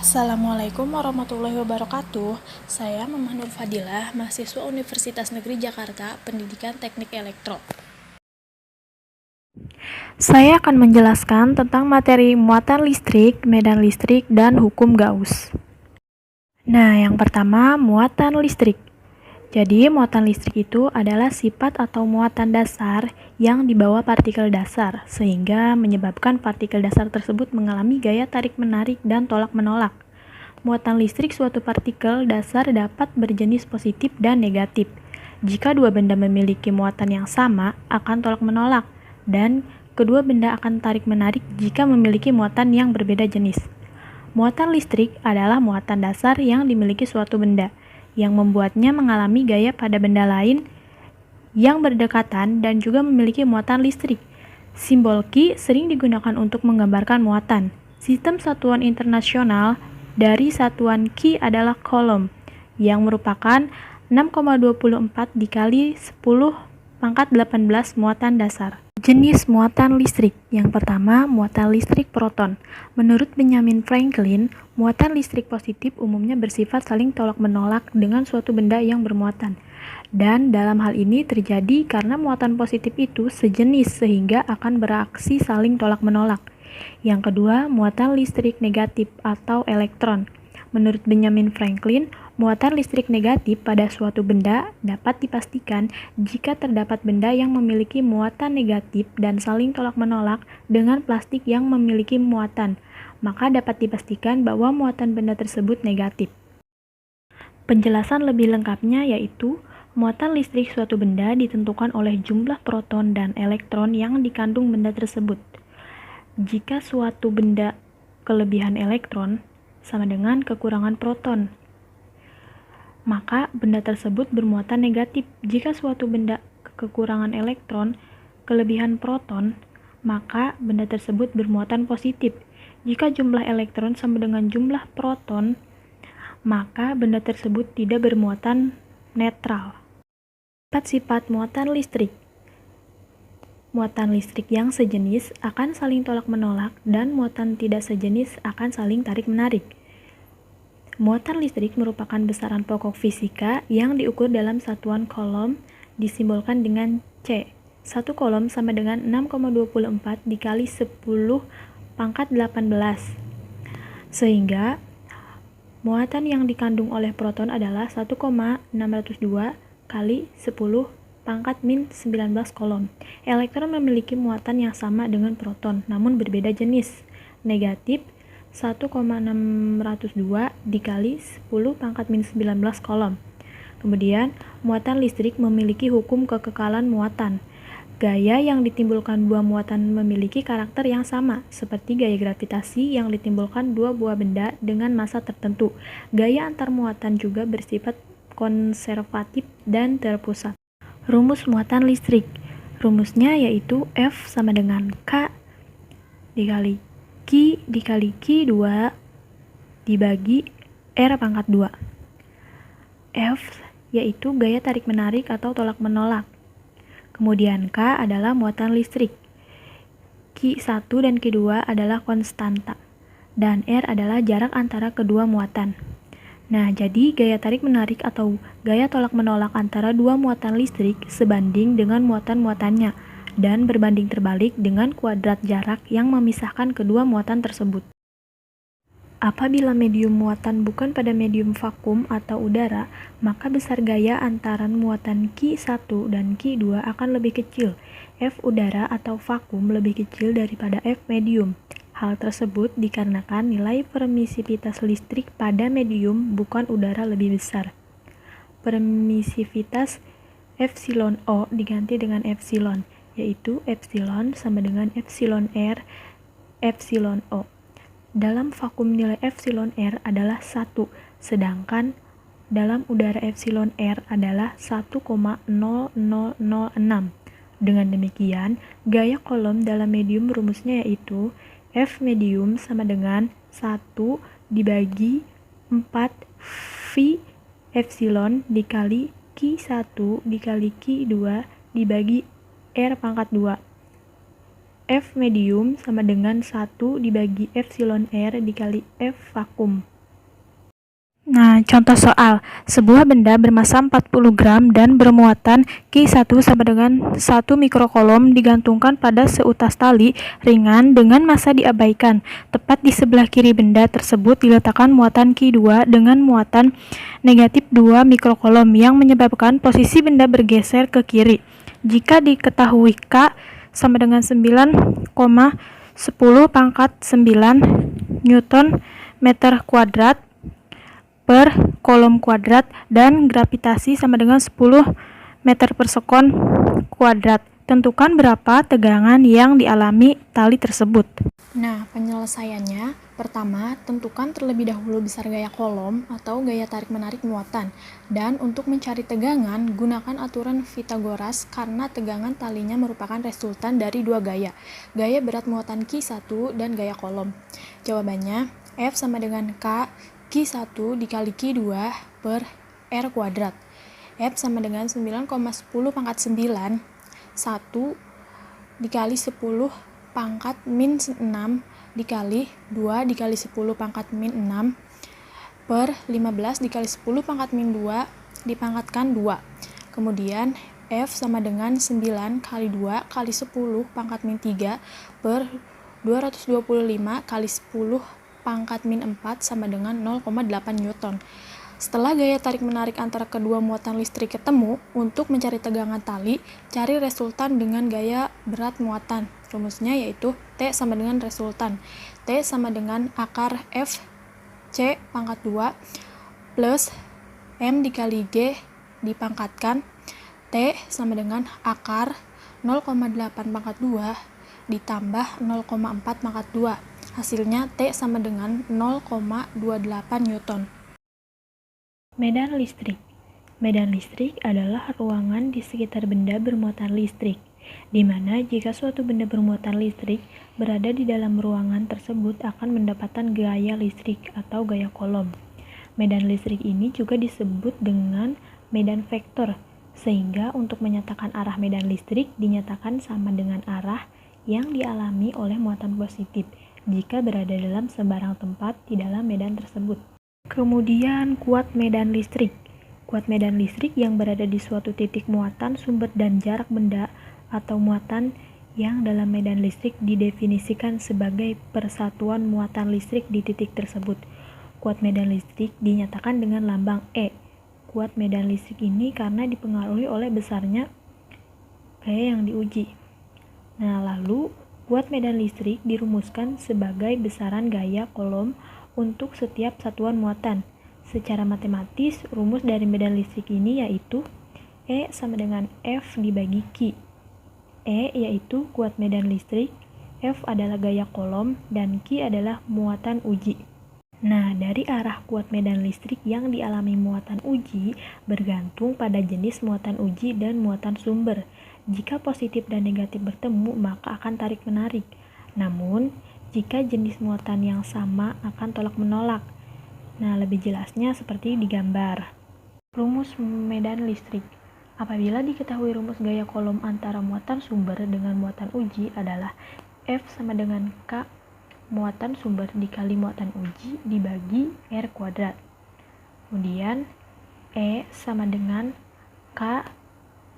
Assalamualaikum warahmatullahi wabarakatuh. Saya Mamah Nur Fadilah, mahasiswa Universitas Negeri Jakarta, Pendidikan Teknik Elektro. Saya akan menjelaskan tentang materi muatan listrik, medan listrik, dan hukum Gauss. Nah, yang pertama, muatan listrik. Jadi, muatan listrik itu adalah sifat atau muatan dasar yang dibawa partikel dasar, sehingga menyebabkan partikel dasar tersebut mengalami gaya tarik-menarik dan tolak-menolak. Muatan listrik suatu partikel dasar dapat berjenis positif dan negatif. Jika dua benda memiliki muatan yang sama, akan tolak-menolak, dan kedua benda akan tarik-menarik jika memiliki muatan yang berbeda jenis. Muatan listrik adalah muatan dasar yang dimiliki suatu benda, yang membuatnya mengalami gaya pada benda lain yang berdekatan dan juga memiliki muatan listrik. Simbol Ki sering digunakan untuk menggambarkan muatan. Sistem satuan internasional dari satuan Ki adalah Coulomb, yang merupakan 6,24 dikali 10 pangkat 18 muatan dasar. Jenis muatan listrik. Yang pertama, muatan listrik proton. Menurut Benjamin Franklin, muatan listrik positif umumnya bersifat saling tolak-menolak dengan suatu benda yang bermuatan. Dan dalam hal ini terjadi karena muatan positif itu sejenis sehingga akan bereaksi saling tolak-menolak. Yang kedua, muatan listrik negatif atau elektron. Menurut Benjamin Franklin, muatan listrik negatif pada suatu benda dapat dipastikan jika terdapat benda yang memiliki muatan negatif dan saling tolak-menolak dengan plastik yang memiliki muatan, maka dapat dipastikan bahwa muatan benda tersebut negatif. Penjelasan lebih lengkapnya yaitu, muatan listrik suatu benda ditentukan oleh jumlah proton dan elektron yang dikandung benda tersebut. Jika suatu benda kelebihan elektron sama dengan kekurangan proton, maka benda tersebut bermuatan negatif. Jika suatu benda kekurangan elektron, kelebihan proton, maka benda tersebut bermuatan positif. Jika jumlah elektron sama dengan jumlah proton, maka benda tersebut tidak bermuatan netral. Sifat muatan listrik. Muatan listrik yang sejenis akan saling tolak-menolak dan muatan tidak sejenis akan saling tarik-menarik. Muatan listrik merupakan besaran pokok fisika yang diukur dalam satuan Coulomb disimbolkan dengan C. 1 Coulomb sama dengan 6,24 dikali 10 pangkat 18. Sehingga muatan yang dikandung oleh proton adalah 1,602 kali 10 pangkat min 19 Coulomb. Elektron memiliki muatan yang sama dengan proton, namun berbeda jenis. Negatif 1,602 dikali 10 pangkat min 19 Coulomb. Kemudian, muatan listrik memiliki hukum kekekalan muatan. Gaya yang ditimbulkan dua muatan memiliki karakter yang sama, seperti gaya gravitasi yang ditimbulkan dua buah benda dengan massa tertentu. Gaya antar muatan juga bersifat konservatif dan terpusat. Rumus muatan listrik. Rumusnya yaitu F sama dengan K dikali Q 2 dibagi R pangkat 2. F yaitu gaya tarik-menarik atau tolak-menolak. Kemudian K adalah muatan listrik. Q1 dan Q2 adalah konstanta. Dan R adalah jarak antara kedua muatan. Nah, jadi gaya tarik-menarik atau gaya tolak-menolak antara dua muatan listrik sebanding dengan muatan-muatannya dan berbanding terbalik dengan kuadrat jarak yang memisahkan kedua muatan tersebut. Apabila medium muatan bukan pada medium vakum atau udara, maka besar gaya antaran muatan Q1 dan Q2 akan lebih kecil. F udara atau vakum lebih kecil daripada F medium. Hal tersebut dikarenakan nilai permisivitas listrik pada medium bukan udara lebih besar. Permisivitas epsilon O diganti dengan epsilon, yaitu epsilon sama dengan epsilon R epsilon O. Dalam vakum nilai epsilon R adalah 1, sedangkan dalam udara epsilon R adalah 1,0006. Dengan demikian, gaya Coulomb dalam medium rumusnya yaitu F medium sama dengan 1 dibagi 4 V epsilon dikali Q1 dikali Q2 dibagi R pangkat 2. F medium sama dengan 1 dibagi epsilon R dikali F vakum. Nah, contoh soal, sebuah benda bermassa 40 gram dan bermuatan Q1 sama dengan 1 mikrokolom digantungkan pada seutas tali ringan dengan massa diabaikan. Tepat di sebelah kiri benda tersebut diletakkan muatan Q2 dengan muatan negatif 2 mikrokolom yang menyebabkan posisi benda bergeser ke kiri. Jika diketahui K sama dengan 9,10 pangkat 9 Newton meter kuadrat per kolom kuadrat dan gravitasi sama dengan 10 meter per sekon kuadrat. Tentukan berapa tegangan yang dialami tali tersebut. Nah, penyelesaiannya, pertama, tentukan terlebih dahulu besar gaya kolom atau gaya tarik-menarik muatan. Dan untuk mencari tegangan, gunakan aturan Pythagoras karena tegangan talinya merupakan resultan dari dua gaya berat muatan Q1 dan gaya kolom. Jawabannya, F sama dengan K Q1 dikali Q2 per R kuadrat. F sama dengan 9,10 pangkat 9, 1 dikali 10 pangkat min 6 dikali 2 dikali 10 pangkat min 6 per 15 dikali 10 pangkat min 2 dipangkatkan 2. Kemudian F sama dengan 9 kali 2 kali 10 pangkat min 3 per 225 kali 10 pangkat min 4 sama dengan 0,8 Newton. Setelah gaya tarik-menarik antara kedua muatan listrik ketemu, untuk mencari tegangan tali, cari resultan dengan gaya berat muatan. Rumusnya yaitu T sama dengan resultan. T sama dengan akar F C pangkat 2 plus M dikali G dipangkatkan T sama dengan akar 0,8 pangkat 2 ditambah 0,4 pangkat 2. Hasilnya T sama dengan 0,28 Newton. Medan listrik. Medan listrik adalah ruangan di sekitar benda bermuatan listrik, di mana jika suatu benda bermuatan listrik berada di dalam ruangan tersebut akan mendapatkan gaya listrik atau gaya kolom. Medan listrik ini juga disebut dengan medan vektor, sehingga untuk menyatakan arah medan listrik dinyatakan sama dengan arah yang dialami oleh muatan positif jika berada dalam sembarang tempat di dalam medan tersebut. Kemudian kuat medan listrik. Kuat medan listrik yang berada di suatu titik muatan, sumber dan jarak benda atau muatan yang dalam medan listrik didefinisikan sebagai persatuan muatan listrik di titik tersebut. Kuat medan listrik dinyatakan dengan lambang E. Kuat medan listrik ini karena dipengaruhi oleh besarnya gaya yang diuji. Nah, lalu kuat medan listrik dirumuskan sebagai besaran gaya kolom untuk setiap satuan muatan. Secara matematis, rumus dari medan listrik ini yaitu E sama dengan F dibagi Q. E yaitu kuat medan listrik, F adalah gaya kolom, dan Q adalah muatan uji. Nah, dari arah kuat medan listrik yang dialami muatan uji bergantung pada jenis muatan uji dan muatan sumber. Jika positif dan negatif bertemu, maka akan tarik-menarik. Namun, jika jenis muatan yang sama akan tolak-menolak. Nah, lebih jelasnya seperti digambar. Rumus medan listrik. Apabila diketahui rumus gaya kolom antara muatan sumber dengan muatan uji adalah F sama dengan K muatan sumber dikali muatan uji dibagi R kuadrat. Kemudian, E sama dengan K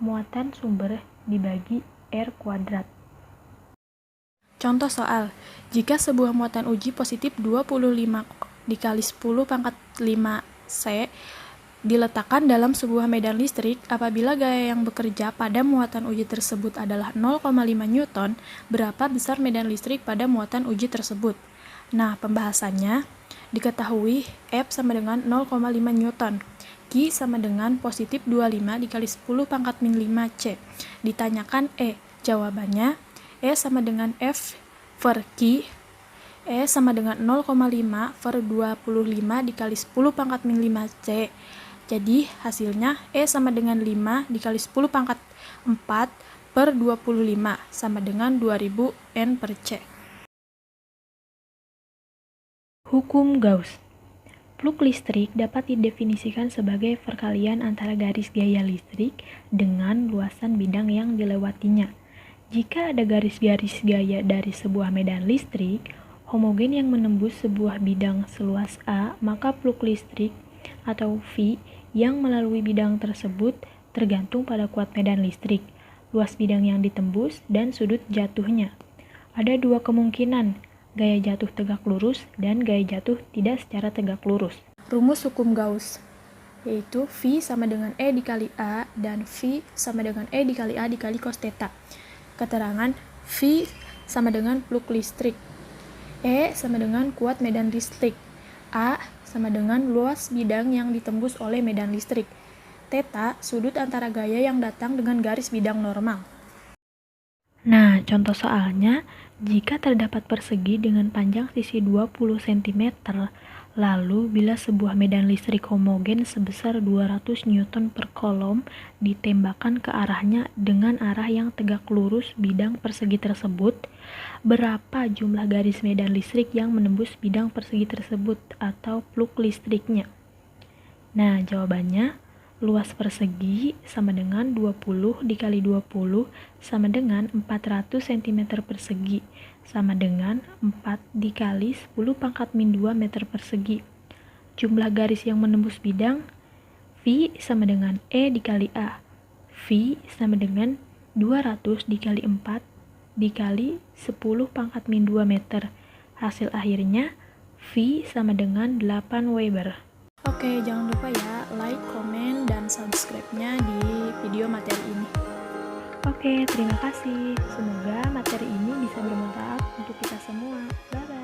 muatan sumber dibagi R kuadrat. Contoh soal, jika sebuah muatan uji positif 25 dikali 10 pangkat 5 C diletakkan dalam sebuah medan listrik, apabila gaya yang bekerja pada muatan uji tersebut adalah 0,5 Newton, berapa besar medan listrik pada muatan uji tersebut? Nah, pembahasannya, diketahui F sama dengan 0,5 Newton. Q sama dengan positif 25 dikali 10 pangkat min 5 C. Ditanyakan E. Jawabannya, E sama dengan F per Q. E sama dengan 0,5 per 25 dikali 10 pangkat min 5 C. Jadi, hasilnya E sama dengan 5 dikali 10 pangkat 4 per 25 sama dengan 2000 N per C. Hukum Gauss. Flux listrik dapat didefinisikan sebagai perkalian antara garis gaya listrik dengan luasan bidang yang dilewatinya. Jika ada garis-garis gaya dari sebuah medan listrik homogen yang menembus sebuah bidang seluas A, maka flux listrik atau V yang melalui bidang tersebut tergantung pada kuat medan listrik, luas bidang yang ditembus, dan sudut jatuhnya. Ada dua kemungkinan, gaya jatuh tegak lurus dan gaya jatuh tidak secara tegak lurus. Rumus hukum Gauss yaitu V sama dengan E dikali A dan V sama dengan E dikali A dikali cos theta. Keterangan V sama dengan flux listrik, E sama dengan kuat medan listrik, A sama dengan luas bidang yang ditembus oleh medan listrik, theta sudut antara gaya yang datang dengan garis bidang normal. Nah, contoh soalnya, jika terdapat persegi dengan panjang sisi 20 cm, lalu bila sebuah medan listrik homogen sebesar 200 Newton per kolom ditembakkan ke arahnya dengan arah yang tegak lurus bidang persegi tersebut, berapa jumlah garis medan listrik yang menembus bidang persegi tersebut atau flux listriknya? Nah, jawabannya luas persegi sama dengan 20 dikali 20 sama dengan 400 cm persegi sama dengan 4 dikali 10 pangkat min 2 meter persegi. Jumlah garis yang menembus bidang V sama dengan E dikali A. V sama dengan 200 dikali 4 dikali 10 pangkat min 2 meter. Hasil akhirnya V sama dengan 8 Weber. Oke, jangan lupa ya like, komen, dan subscribe-nya di video materi ini. Oke, terima kasih. Semoga materi ini bisa bermanfaat untuk kita semua. Bye-bye.